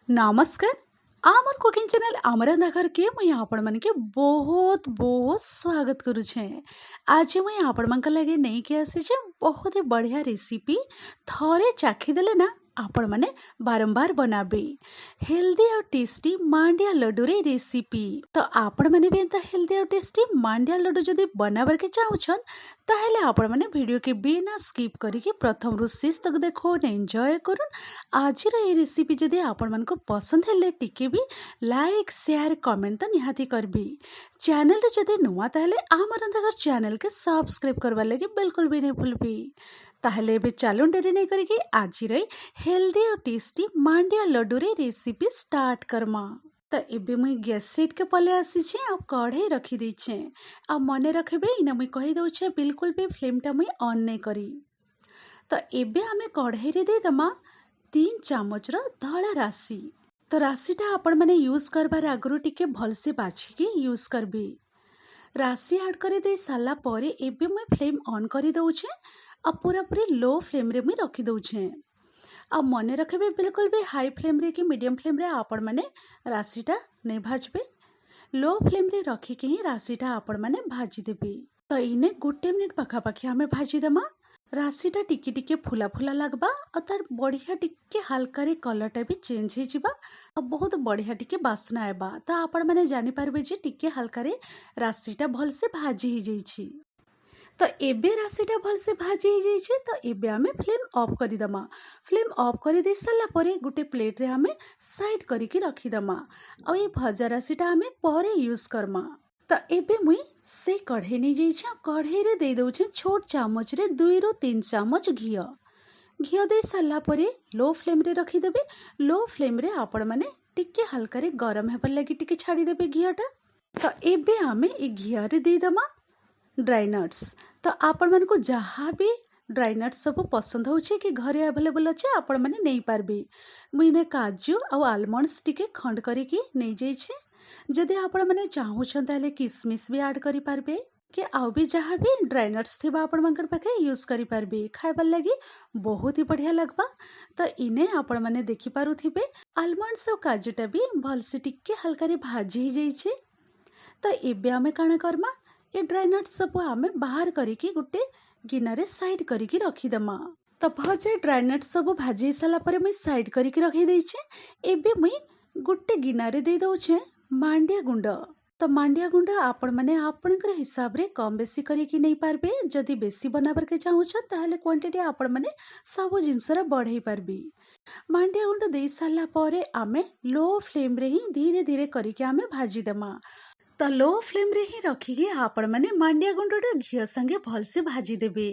नमस्कार। आमर cooking channel अमरंधा घर के मुई आपण मन के बहुत बहुत स्वागत करू छे। आज मुई आपण मन के लगे नहीं के आसी छे बहुत ही बढ़िया रेसिपी। थरे चाखी देले ना आपण माने बारंबार बनाबे। हेल्दी और टेस्टी मांडिया लड्डू रे रेसिपी। तो आपण माने भी एंता हेल्दी और टेस्टी मांडिया लड्डू जदि बनाबर के चाहुछन ताहेले आपण माने वीडियो के बिना स्किप करी के प्रथम रु शेष तक देखो एंजॉय करूँ। आज ये रेसिपी जदि आपण मन को पसंद हेले टिके भी लाइक शेयर कमेंट तो निहाती करबी। चैनल रे जदि नुआ ताहेले आमरंधा घर चैनल के सब्सक्राइब करवा लगे बिल्कुल भी नहीं भूलबी। ताहेले एबे चालू डेरी नहीं करिकी आज हेल्दी और टेस्टी मांडिया लड्डू रे रेसिपी स्टार्ट करमा। तो एबे मुई गैस सेट के पले आसी छे आ कढ़ाई रखी दी छे। आ मने रखबे इना मुई कहि दउ छे बिल्कुल भी फ्लेम टा मुई ऑन नहीं करी। तो एबे हमें कढ़ाई रे दे दमा 3 चामच धला राशि। तो राशिटा आपण मैंने यूज करबार आगु टिके भलसे बाछिकी यूज करबी। राशि ऐड कर दे सारा पर एबे मुई फ्लेम ऑन कर दउछे आ पूरा पूरी लो फ्लेम रे मुई रखी दउछे। आ मने रखबे बिल्कुल भी हाई फ्लेम रे कि मीडियम फ्लेम रे आपण मैंने राशिटा नहीं भाजबे। लो फ्लेम रे रखिकी ही राशिटा आपण मैंने भाजी देबे। तो इने गोटे मिनिट पाखापाखि आमे भाजी देमा। राशिटा टिके टिके फुला फुला लगबा और तार बढ़िया टिके हल्का रे कलरटा भी चेंज हो जिबा और बहुत बढ़िया टिके बास्ना आएबा। तो आपण माने जानि पारबे जे टिके हल्का रे राशिटा भल से भाजी ही जाइछि। तो एबे राशिटा भल से भाजी ही जाइछि। तो एबे आमे फ्लेम ऑफ करि दमा। फ्लेम ऑफ करि दे सला परे गुटे प्लेट रे आमे साइड करि के रखि दमा और ये भजा राशिटा आमे परे यूज करमा। तो एबे मुई से कढ़े नहीं जाइछा। कढ़े रे दे दउछे छोट चामच रे 2 ରୁ 3 चामच घियो। घियो दे साला परे लो फ्लेम रे रखी देबे। लो फ्लेम रे आपण माने टिके हल्का रे गरम हेबर लगी टिके छाड़ी देबे घियोटा। तो एबे आमे ए घियो रे दे दमा ड्राई नट्स। तो आपण मन को जहाँ भी ड्राई नट्स सब पसंद होचे कि घरे अवेलेबल अच्छे आपण माने नहीं पारबे। मुइने काजू और आलमंड्स टिके खंड करिकी नहीं जाइछे। जदि आपण माने चाहूछन ताले किसमिस भी ऐड करि पारबे कि आउ भी जहाँ भी ड्राई नट्स थिबा आपण मनकर पाखे यूज करि पारबे। खाइबार लगी बहुत ही बढ़िया लगबा। तो इने आपण माने देखि पारुथिबे आलमंड्स और काजूटा भी भल से टिके हल्का रे भाजी ही जाइछे। तो एबे आमे काना करमा ए ड्राई नट्स सब आमे बाहर करिकी गुटे गिनारे साइड करिकी रखी दमा। तो भजा ड्राई नट्स सब भाजी साला परे मुई साइड करिकी रखी देइछे। एबे मुई गुटे गिनारे दे दउछे मांडिया गुंड। तो मांडिया गुंड आपण माने आपनकर हिसाब रे कम बेसी करिकी नहीं पारबे। जदि बेसी बनाबर के चाहूछ ताहले क्वांटिटी आपण माने सब जिंस रे बढ़ाई पारबी। मांडिया गुंड दे साला परे आमे लो फ्लेम रे ही धीरे धीरे करिके आमे भाजी देमा। तो लो फ्लेम रे ही रखिकी आपण माने मांडिया गुंडटा घियो संगे भल से भाजी देबे।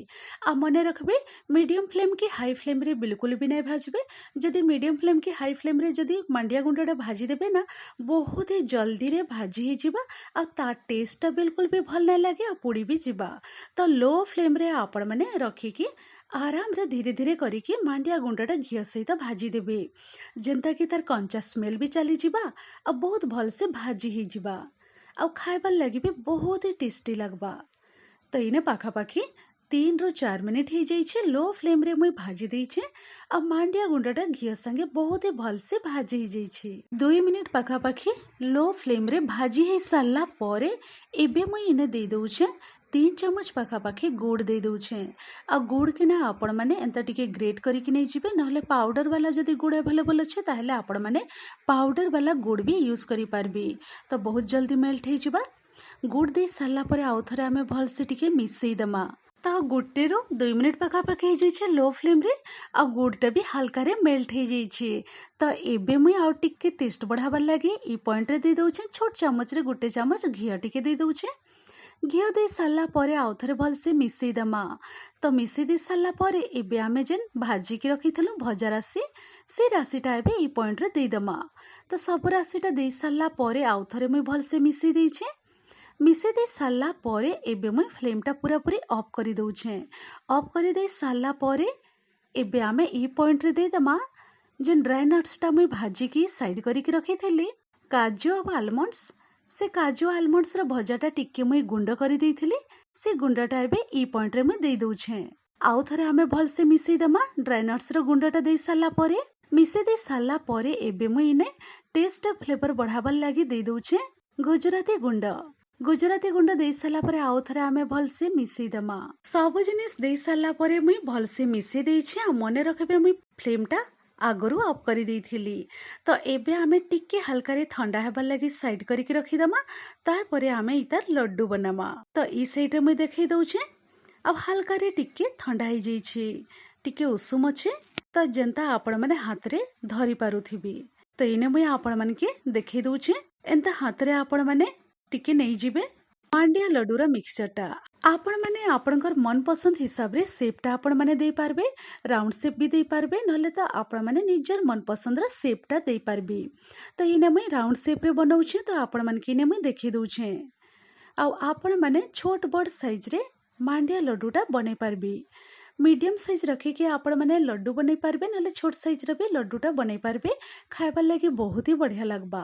आ मने रखबे मीडियम फ्लेम की हाई फ्लेम रे बिल्कुल भी नहीं भाजबे। जदि मीडियम फ्लेम की हाई फ्लेम रे जदि मांडिया गुंडटा भाजी देबे ना बहुत ही जल्दी रे भाजी ही जिबा आ ता टेस्ट बिल्कुल भी भल नहीं लगे आ पोड़ी भी जिबा। तो लो फ्लेम रे आपण माने रखिकी आराम रे धीरे धीरे करिकी मांडिया गुंडटा घियो सहित भाजी देबे जेंता कि तार कंचा स्मेल भी चली जिबा आ बहुत भल से भाजी ही जिबा आ खाइबार लगी भी बहुत ही टेस्टी लगबा। तो इने पाखापाखि 3 ରୁ 4 मिनिट ही जाइछे। लो फ्लेम रे मुई भाजी देइछे आ मांडिया गुंडटा घियो संगे बहुत ही भल से भाजी ही जाइछे। 2 मिनिट पाखापाखि लो फ्लेम रे भाजी ही साला परे एबे मुई इने दे दउछे 3 चामच पाखापाखि गुड़ दे दउछे। आ गुड़ के ना आपण माने एंता टिके ग्रेट करिकी नहीं जिबे नहले पाउडर वाला जदि गुड़ अवेलेबल अच्छे ताहले आपण माने पाउडर वाला गुड़ भी यूज करि पारबी। तो बहुत जल्दी मेल्ट हो जिबा। गुड़ दे साला परे आउ थरे आमे भल से टिके मिसई दमा। तो गोटे रू 2 मिनिट पाखापाखि हो जाइछे लो फ्लेम रे आ गुड़टा भी हल्का रे मेल्ट हो जाइछे। तो एबे मुई आउ टिके टेस्ट बढ़ाबार लागी ई पॉइंट रे दे दउछे छोट चामच रे गुटे चामच घियो टिके दे दउछे। घियो दे साला परे आउ थरे भल से मिसई दमा। तो मिसई दे साला परे एबे आमे जेन भाजी की रखिथलु भजा राशि से राशिटा एबे ई पॉइंट रे दे दमा। तो सब राशिटा दे साला परे आउ थरे मुई भल से मिसई देइछे। मिसई दे साला परे एबे मुई फ्लेमटा पूरा पूरी ऑफ करि दउछे। ऑफ करि दे साला परे एबे आमे ई पॉइंट रे दे दमा जेन ड्राई नट्सटा मुई भाजी की साइड करिकी रखिथली काजू और आलमंड्स। से काजू आलमंड्स रो भजाटा टिके मुई गुंड करि देइथिली से गुंडटा एबे ई पॉइंट रे मुई दे दउछे। आउ थरे आमे भल से मिसई दमा ड्राई नट्स रो गुंडटा दे साला परे मिसेई देई सारला परे एबे मुई इने टेस्ट फ्लेवर बढ़ाबार लागि देई दउछे गुजराती गुंड। गुजराती गुंड देई सारला परे आउ थरे आमे भलसे मिसेई देमा। सब जिनिस देई सारला परे मुई भलसे मिसेई देइछे। आ मने रखबे मुई फ्लेमटा आगरू ऑफ करी देइथिली। तो एबे आमे टिके हल्का ठंडा हेबार लागि साइड करिके रखिदेमा। तार परे आमे इतार लड्डू बनामा। तो ई साइड मुई देखई दउछे। अब हल्का टिके ठंडा हो जाइछे, टिके उषुम अच्छे। तो जेनता आपण मैंने हाथ रे धरी पारुथिबी। तो इने मुई आपण मानके देखई दउछे। एंता हाथ रे आपण माने टिके नहीं जिबे मांडिया लड्डूर मिक्सचरटा। आपण माने आपणकर मन पसंद हिसाब रे शेपटा आपण माने देई पारबे। राउंड शेप भी देई पारबे, नले तो आपण माने निजर मन पसंद रा शेपटा देई पारबी। तो इने मुई राउंड शेप रे बनाउछे। तो आपण मानके इने मुई देखई दउछे। आ आपण माने छोट बड़ साइज रे मांडिया लड्डूटा बनै पारबी। मीडियम साइज रखिके आपण माने लड्डू बनै पारबे, नले छोट साइज रे भी लड्डूटा बनै पारबे। खाइबार लागि बहुत ही बढ़िया लगबा।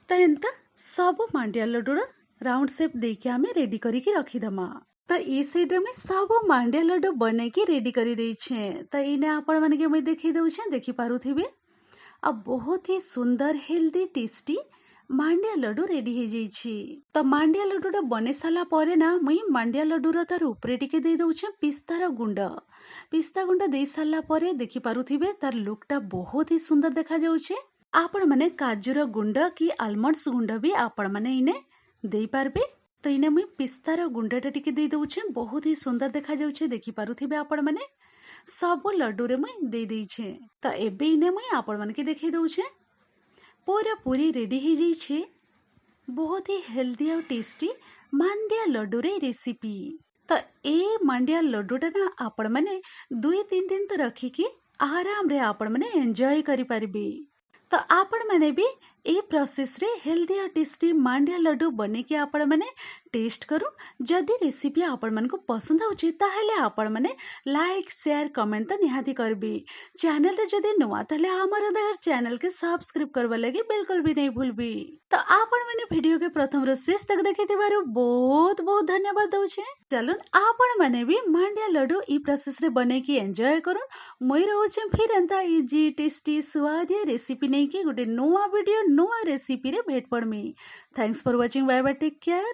तो एंता सब मांडिया लड्डूर राउंड शेप देके आमे रेडी करिके रखिदमा। तो ई साइड में सब मांडिया लड्डू बनैके रेडी करी देइछे। तो इने आपण माने मुई देखै दउछे, देखि पारुथिबे। अब बहुत ही सुंदर हेल्दी टेस्टी मांडिया लड्डू रेडी हो जाइछि। तो मांडिया लड्डूटा बने सारा परे ना मुई मांडिया लड्डूर तार उपरे टिके दे दउछे पिस्तार गुंड। पिस्ता गुंड दे सारा परे देखि पारुथिबे तार लुकटा बहुत ही सुंदर देखा जाउछे। आपण माने काजूर गुंड कि आलमंड्स गुंड भी आपण माने इने देई पारबे। तो इने मुई पिस्तार गुंडटा टिके दे दउछे, बहुत ही सुंदर देखा जाउछे। देखि पारुथिबे आपण माने सब लड्डू रे मुई दे देइछे। तो एबे इने मुई आपण मानके देखै दउछे पूरा पूरी रेडी हो जाइछे। बहुत ही हेल्दी और टेस्टी मांडिया लड्डू रे रेसिपी। तो ए मांडिया लड्डूटा ना आपण माने 2-3 दिन तो रखिकी आराम रे आपण माने एंजॉय करि पारबे। तो आपण माने भी ए प्रोसेस रे हेल्दी और टेस्टी मांडिया लड्डू बने के आपण माने टेस्ट करू। जदि रेसिपी आपण मन को पसंद होची ताहेले आपण माने लाइक शेयर कमेंट तो निहाती करबी। चैनल रे जदि नुआ ताहेले हमर अदर चैनल के सब्सक्राइब करबा लागि बिल्कुल भी नहीं भूलबी। तो आपण माने वीडियो के प्रथम रो शेष तक देखिथिबारु बहुत बहुत धन्यवाद दउछे। चलुन आपण माने भी मांडिया लड्डू ई प्रोसेस रे बने के एंजॉय करूँ। मुई रहूचे फिर एंता इजी टेस्टी स्वादिया रेसिपी नहीं कि गोटे नुआ वीडियो नुआ रेसिपी रे भेट पड़मी। Thanks for watching. Bye bye, take care.